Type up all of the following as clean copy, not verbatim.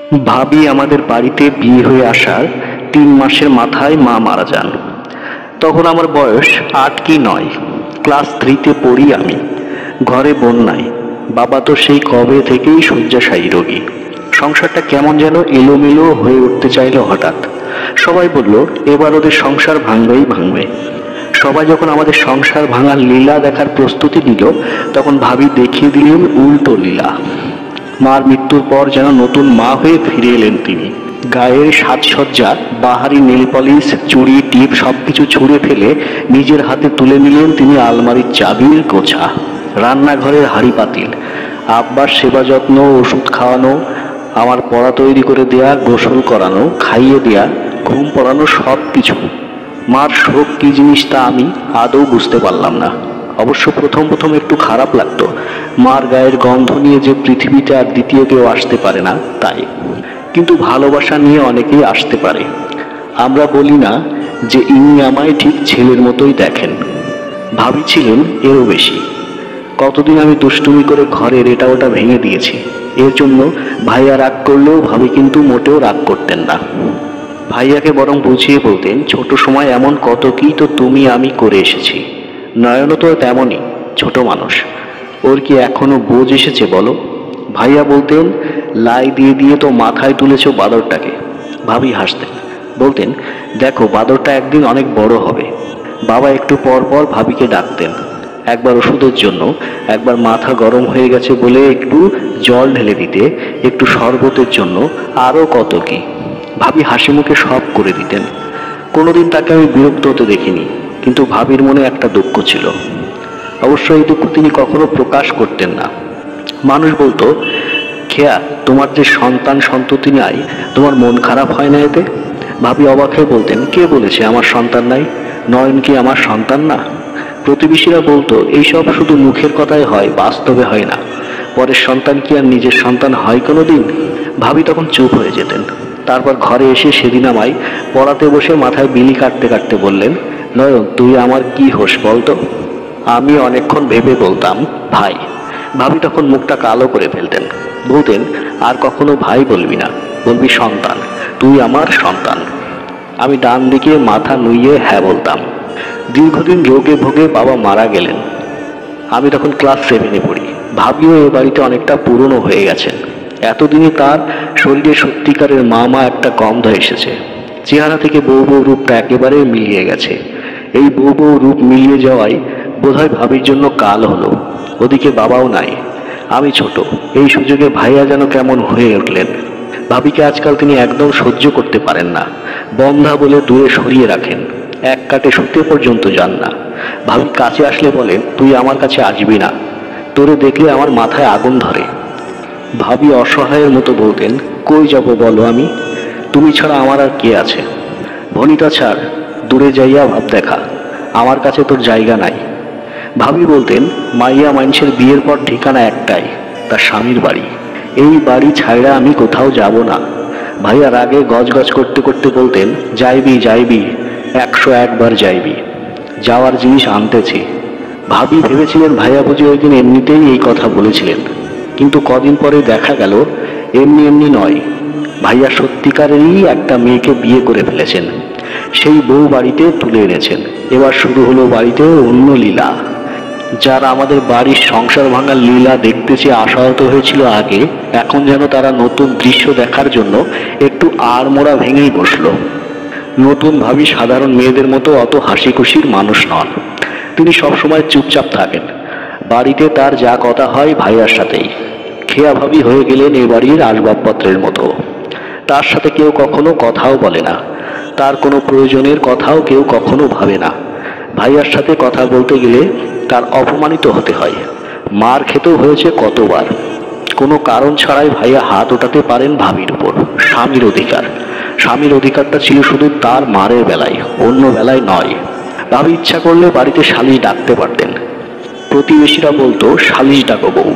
ভাবি আমাদের বাড়িতে বিয়ে হয়ে আসার 3 মাসের মাথায় মা মারা যান। তখন আমার বয়স 8 কি 9, ক্লাস 3-তে পড়ি আমি। ঘরে বোন নাই, বাবা তো সেই কবে থেকেই শয্যাশায়ী রোগী। সংসারটা কেমন যেন এলোমেলো হয়ে উঠতে চাইলো হঠাৎ। সবাই বলল এবার ওদের সংসার ভাঙবেই ভাঙবে। সবাই যখন আমাদের সংসার ভাঙার লীলা দেখার প্রস্তুতি নিল, তখন ভাবি দেখিয়ে দিলেন উল্টো লীলা। মার মৃত্যুর পর যেন নতুন মা হয়ে ফিরে এলেন তিনি। গায়ের সাজসজ্জা, বাহারি নেল পলিশ, চুড়ি, টিপ সবকিছু ছুঁড়ে ফেলে নিজের হাতে তুলে নিলেন তিনি আলমারির চাবির গোছা, রান্নাঘরের হাঁড়ি পাতিল, আব্বার সেবা যত্ন, ওষুধ খাওয়ানো, আমার পড়া তৈরি করে দেয়া, গোসল করানো, খাইয়ে দেয়া, ঘুম পড়ানো, সব কিছু। মার শোক কি জিনিস তা আমি আদৌ বুঝতে পারলাম না। অবশ্য প্রথম প্রথম একটু খারাপ লাগতো, মার গায়ের গন্ধ নিয়ে যে পৃথিবীতে আর দ্বিতীয় কেউ আসতে পারে না তাই। কিন্তু ভালোবাসা নিয়ে অনেকেই আসতে পারে। আমরা বলি না যে ইনি আমায় ঠিক ছেলের মতোই দেখেন। ভাবি ছিলেন এরও বেশি। কতদিন আমি দুষ্টুমি করে ঘরের এটা ওটা ভেঙে দিয়েছি। এর জন্য ভাইয়া রাগ করলেও ভাবি কিন্তু মোটেও রাগ করতেন না। ভাইয়াকে বরং বুঝিয়ে বলতেন, ছোট সময় এমন কত কি তো তুমি আমি করে এসেছি। নয়নও তো তেমনই, ছোট মানুষ, ওর কি এখনো বোঝ এসেছে বলো? ভাইয়া বলতেন, লাই দিয়ে দিয়ে তো মাথায় তুলেছ বাদরটাকে। ভাবি হাসতেন, বলতেন, দেখো বাদরটা একদিন অনেক বড় হবে। বাবা একটু পর পর ভাবিকে ডাকতেন, একবার ওষুধের জন্য, একবার মাথা গরম হয়ে গেছে বলে একটু জল ঢেলে দিতে, একটু শরবতের জন্য, আরও কত কি। ভাবি হাসি মুখে সব করে দিতেন। কোনোদিন তাকে আমি বিরক্ত হতে দেখিনি, কিন্তু ভাবির মনে একটা দুঃখ ছিল। অবশ্য এই দুঃখ তিনি কখনো প্রকাশ করতেন না। মানুষ বলতো, খেয়া তোমার যে সন্তান সন্ততি নাই, তোমার মন খারাপ হয় না এতে? ভাবি অবাক হয়ে বলতেন, কে বলেছে আমার সন্তান নাই? নয়ন কি আমার সন্তান না? প্রতিবেশীরা বলতো, এইসব শুধু মুখের কথাই হয়, বাস্তবে হয় না। পরের সন্তান কি আর নিজের সন্তান হয় কোনোদিন? ভাবি তখন চুপ হয়ে যেতেন। তারপর ঘরে এসে সেদিন আমায় পড়াতে বসে মাথায় বিলি কাটতে কাটতে বললেন, নয়ন তুই আমার কি হোস বলতো? আমি অনেকক্ষণ ভেবে বলতাম, ভাই। ভাবি তখন মুখটা কালো করে ফেলতেন, বলতেন, আর কখনো ভাই বলবি না, বলবি সন্তান, তুই আমার সন্তান। আমি ডান দিকে মাথা নুইয়ে হ্যাঁ বলতাম। দীর্ঘদিন রোগে ভোগে বাবা মারা গেলেন। আমি তখন ক্লাস 7-এ পড়ি। ভাবিও এ বাড়িতে অনেকটা পুরনো হয়ে গেছেন। এতদিনে তার শরীরে সত্যিকারের মা মা একটা গন্ধ এসেছে। চেহারা থেকে বউ বউ রূপটা একেবারে মিলিয়ে গেছে। এই বউ বউ রূপ মিলিয়ে যাওয়ায় বোধহয় ভাবির জন্য কাল হলো। ওদিকে বাবাও নাই, আমি ছোট। এই সুযোগে ভাইয়া যেন কেমন হয়ে উঠলেন। ভাবিকে আজকাল তিনি একদম সহ্য করতে পারেন না। বন্ধা বলে দূরে সরিয়ে রাখেন, এক কাটে শুতে পর্যন্ত যান না। ভাবি কাছে আসলে বলেন, তুই আমার কাছে আসবি না, তোরে দেখলে আমার মাথায় আগুন ধরে। ভাবি অসহায়ের মতো বলতেন, কই যাব বলো আমি? তুমি ছাড়া আমার আর কে আছে? ভনিতা ছাড়, দূরে যাইয়া ভাব দেখা, আমার কাছে তোর জায়গা নাই। ভাবি বলতেন, মাইয়া মানুষের বিয়ের পর ঠিকানা একটাই, তার স্বামীর বাড়ি। এই বাড়ি ছাইড়া আমি কোথাও যাব না। ভাইয়া রাগে গজগজ করতে করতে বলতেন, যাইবি যাইবি, 101 বার যাইবি, যাওয়ার জিনিস আনতেছি। ভাবি ভেবেছিলেন ভাইয়া বুঝি ওই দিন এমনিতেই এই কথা বলেছিলেন, কিন্তু কদিন পরে দেখা গেল এমনি এমনি নয়, ভাইয়া সত্যিকারেরই একটা মেয়েকে বিয়ে করে ফেলেছেন। সেই বউ বাড়িতে তুলে এনেছেন। এবার শুরু হলো বাড়িতে অন্য লীলা। যারা আমাদের বাড়ির সংসার ভাঙার লীলা দেখতে চেয়ে আশাহত হয়েছিল আগে, এখন যেন তারা নতুন দৃশ্য দেখার জন্য একটু আড়মোড়া ভেঙেই বসলো। নতুন ভাবি সাধারণ মেয়েদের মতো অত হাসি খুশির মানুষ নন। তিনি সবসময় চুপচাপ থাকেন। বাড়িতে তার যা কথা হয় ভাইয়ার সাথেই। খেয়া ভাবি হয়ে গেলেন এ বাড়ির আসবাবপত্রের মতো। তার সাথে কেউ কখনো কথাও বলে না, তার কোনো প্রয়োজনের কথাও কেউ কখনো ভাবে না। ভাইয়ার সাথে কথা বলতে গেলে তার অপমানিত হতে হয়। মার খেতেও হয়েছে কতবার। কোনো কারণ ছাড়াই ভাইয়া হাত ওঠাতে পারেন ভাবির উপর। স্বামীর অধিকার, স্বামীর অধিকারটা ছিল শুধু তার মারের বেলায়, অন্য বেলায় নয়। ভাবি ইচ্ছা করলে বাড়িতে সালিশ ডাকতে পারতেন। প্রতিবেশীরা বলতো, সালিশ ডাকো বউ,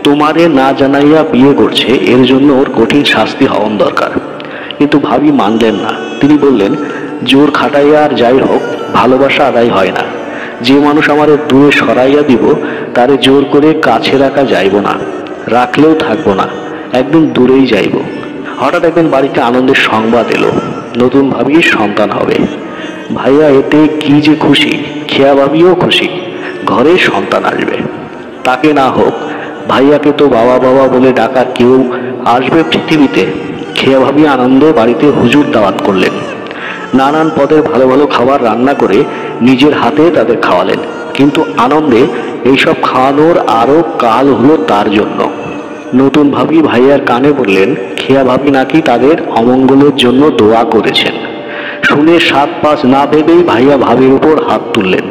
তোমারে না জানাইয়া বিয়ে করছে, এর জন্য ওর কঠিন শাস্তি হওয়া দরকার। কিন্তু ভাবি মানলেন না। তিনি বললেন, জোর খাটাইয়া আর যাই হোক, ভালোবাসা আদায় হয় না। যে মানুষ আমারে দূরে সরাইয়া দিব, তারে জোর করে কাছে রাখা যাইব না, রাখলেও থাকবো না, একদম দূরেই যাইব। হঠাৎ একদিন বাড়িতে আনন্দের সংবাদ এলো, নতুন ভাবির সন্তান হবে। ভাইয়া এতে কি যে খুশি, খেয়া ভাবিও খুশি, ঘরে সন্তান আসবে। তাকে না হোক, ভাইয়াকে তো বাবা বাবা বলে ডাকার কেউ আসবে পৃথিবীতে। খেয়া ভাবি আনন্দে বাড়িতে হুজুর দাওয়াত করলেন। নানান পদের ভালো ভালো খাবার রান্না করে নিজের হাতে তাদের খাওয়ালেন। কিন্তু আনন্দে এইসব খাওয়ানোর আরো কাল হলো তার জন্য। নতুন ভাবি ভাইয়ার কানে বললেন, খেয়া ভাবি নাকি তাদের অমঙ্গলের জন্য দোয়া করেছেন। শুনে সাত পাঁচ না ভেবেই ভাইয়া ভাবির উপর হাত তুললেন।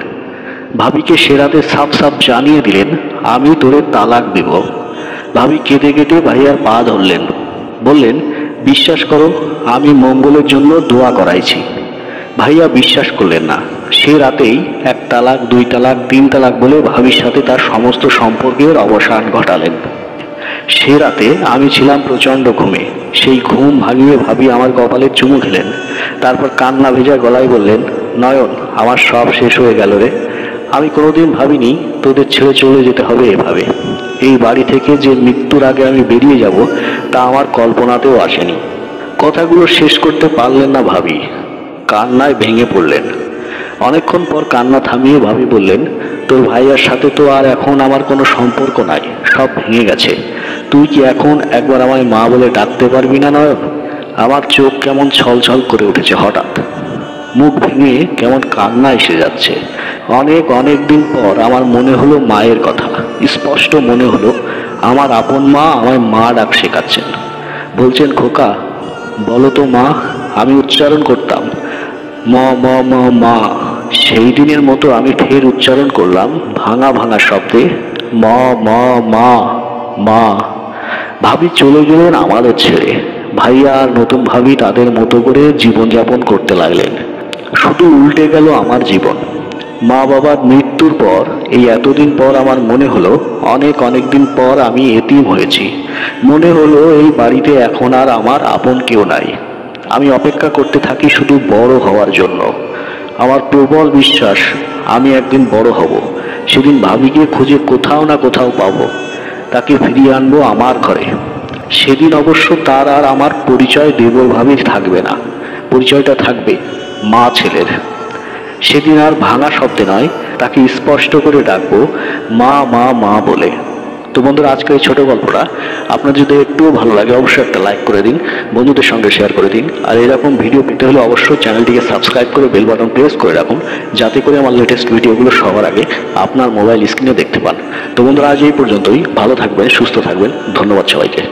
ভাবিকে সে রাতে সাপ সাপ জানিয়ে দিলেন, আমি তোরে তালাক দেব। ভাবি কেঁদে কেটে ভাইয়ার পা ধরলেন, বললেন, বিশ্বাস করো, আমি মঙ্গলের জন্য দোয়া করাইছি। ভাইয়া বিশ্বাস করলেন না। সে রাতেই 1 তালাক, 2 তালাক, 3 তালাক বলে ভাবির সাথে তার সমস্ত সম্পর্কের অবসান ঘটালেন। সে রাতে আমি ছিলাম প্রচণ্ড ঘুমে। সেই ঘুম ভাঙিয়ে ভাবি আমার কপালে চুমু খেলেন। তারপর কান্না ভেজা গলায় বললেন, নয়ন, আমার সব শেষ হয়ে গেল রে। আমি কোনোদিন ভাবিনি তোদের ছেড়ে চলে যেতে হবে এভাবে। এই বাড়ি থেকে যে মৃত্যুর আগে আমি বেরিয়ে যাব তা আমার কল্পনাতেও আসেনি। কথাগুলো শেষ করতে পারলেন না ভাবি, কান্নায় ভেঙে পড়লেন। অনেকক্ষণ পর কান্না থামিয়ে ভাবি বললেন, তোর ভাইয়ার সাথে তো আর এখন আমার কোনো সম্পর্ক নাই, সব ভেঙে গেছে। তুই কি এখন একবার আমায় মা বলে ডাকতে পারবি না নয়ন? আমার চোখ কেমন ছলছল করে উঠেছে, হঠাৎ মুখ ভেঙে কেমন কান্না এসে যাচ্ছে। অনেক অনেক দিন পর আমার মনে হলো মায়ের কথা। স্পষ্ট মনে হলো আমার আপন মা আমায় মা ডাক শেখাচ্ছেন। বলছেন, খোকা বলো তো মা। আমি উচ্চারণ করতাম, ম ম ম মা। সেই দিনের মতো আমি ফের উচ্চারণ করলাম ভাঙা ভাঙা শব্দে, ম ম মা মা। ভাবি চলে গেলেন আমাদের ছেড়ে। ভাইয়া আর নতুন ভাবি তাদের মতো করে জীবনযাপন করতে লাগলেন। শুধু উল্টে গেল আমার জীবন। মা বাবার মৃত্যুর পর এই এতদিন পর আমার মনে হলো অনেক অনেক দিন পর আমি এতিম হয়েছি। মনে হলো এই বাড়িতে এখন আর আমার আপন কেউ নাই। আমি অপেক্ষা করতে থাকি শুধু বড় হওয়ার জন্য। আমার প্রবল বিশ্বাস আমি একদিন বড় হব। সেদিন ভাবিকে খুঁজে কোথাও না কোথাও পাবো, তাকে ফিরিয়ে আনবো আমার ঘরে। সেদিন অবশ্য তার আর আমার পরিচয় দেবর ভাবির থাকবে না, পরিচয়টা থাকবে মা ছেলের। সেদিন আর ভাঙা শব্দে নয়, তাকে স্পষ্ট করে ডাকবো মা মা মা বলে। তো বন্ধুরা, আজকের এই ছোট গল্পটা আপনার যদি একটুও ভালো লাগে অবশ্যই একটা লাইক করে দিন, বন্ধুদের সঙ্গে শেয়ার করে দিন। আর এরকম ভিডিও পেতে হলে অবশ্যই চ্যানেলটিকে সাবস্ক্রাইব করে বেল বাটন প্রেস করে রাখুন, যাতে করে আমার লেটেস্ট ভিডিওগুলো সবার আগে আপনার মোবাইল স্ক্রিনে দেখতে পান। তো বন্ধুরা, আজ এই পর্যন্তই। ভালো থাকবেন, সুস্থ থাকবেন। ধন্যবাদ সবাইকে।